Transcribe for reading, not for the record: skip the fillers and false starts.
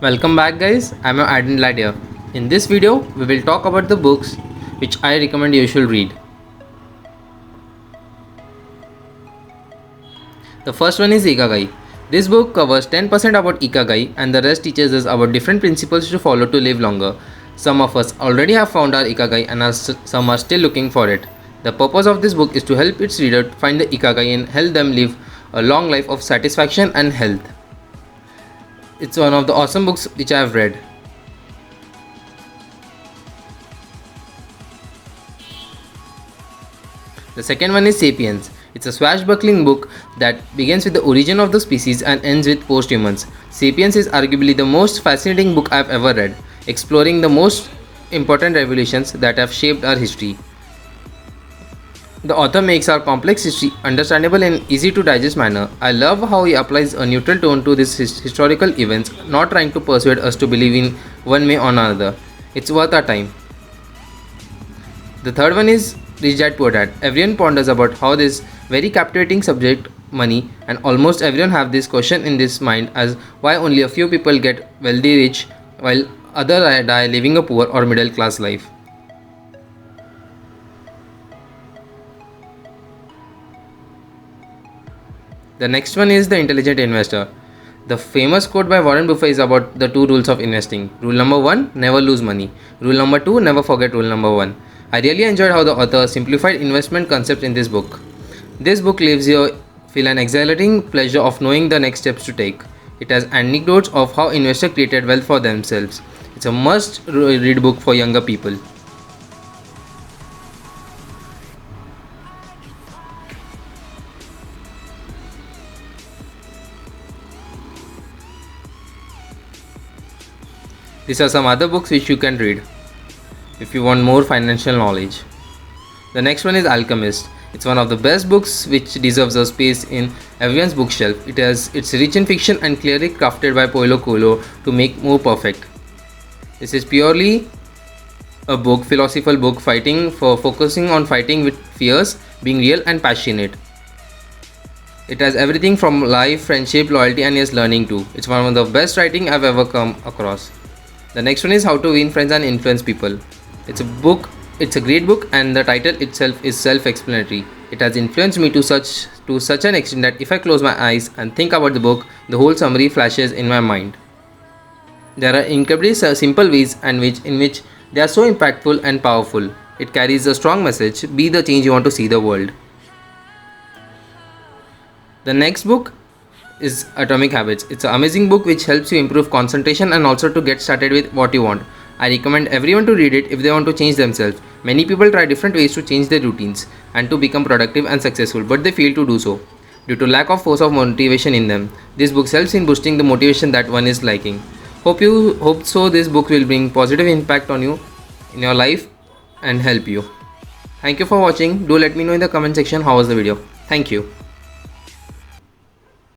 Welcome back guys, I'm Adin Ladia. In this video, we will talk about the books which I recommend you should read. The first one is Ikigai. This book covers 10% about Ikigai and the rest teaches us about different principles to follow to live longer. Some of us already have found our Ikigai and some are still looking for it. The purpose of this book is to help its reader find the Ikigai and help them live a long life of satisfaction and health. It's one of the awesome books which I have read. The second one is Sapiens. It's a swashbuckling book that begins with the origin of the species and ends with post-humans. Sapiens is arguably the most fascinating book I've ever read, exploring the most important revolutions that have shaped our history. The author makes our complex history understandable in easy to digest manner. I love how he applies a neutral tone to these historical events, not trying to persuade us to believe in one way or another. It's worth our time. The third one is Rich Dad Poor Dad. Everyone ponders about how this very captivating subject, money, and almost everyone have this question in this mind as why only a few people get wealthy rich while others die living a poor or middle class life. The next one is The Intelligent Investor. The famous quote by Warren Buffett is about the two rules of investing. Rule number 1, never lose money. Rule number 2, never forget rule number 1. I really enjoyed how the author simplified investment concept in this book. This book leaves you feel an exhilarating pleasure of knowing the next steps to take. It has anecdotes of how investors created wealth for themselves. It's a must-read book for younger people. These are some other books which you can read if you want more financial knowledge. The next one is Alchemist. It's one of the best books which deserves a space in everyone's bookshelf. It's rich in fiction and clearly crafted by Paulo Coelho to make more perfect. This is purely a book, philosophical book, focusing on fighting with fears, being real and passionate. It has everything from life, friendship, loyalty, and yes, learning too. It's one of the best writing I've ever come across. The next one is How to Win Friends and Influence People. It's a great book and the title itself is self-explanatory. It has influenced me to such an extent that if I close my eyes and think about the book, the whole summary flashes in my mind. There are incredibly simple ways in which they are so impactful and powerful. It carries a strong message, be the change you want to see the world. The next book is Atomic Habits. It's an amazing book which helps you improve concentration and also to get started with what you want. I recommend everyone to read it if they want to change themselves. Many people try different ways to change their routines and to become productive and successful, but they fail to do so due to lack of force of motivation in them. This book helps in boosting the motivation that one is liking. Hope so this book will bring positive impact on you in your life and help you. Thank you for watching. Do let me know in the comment section how was the video. Thank you.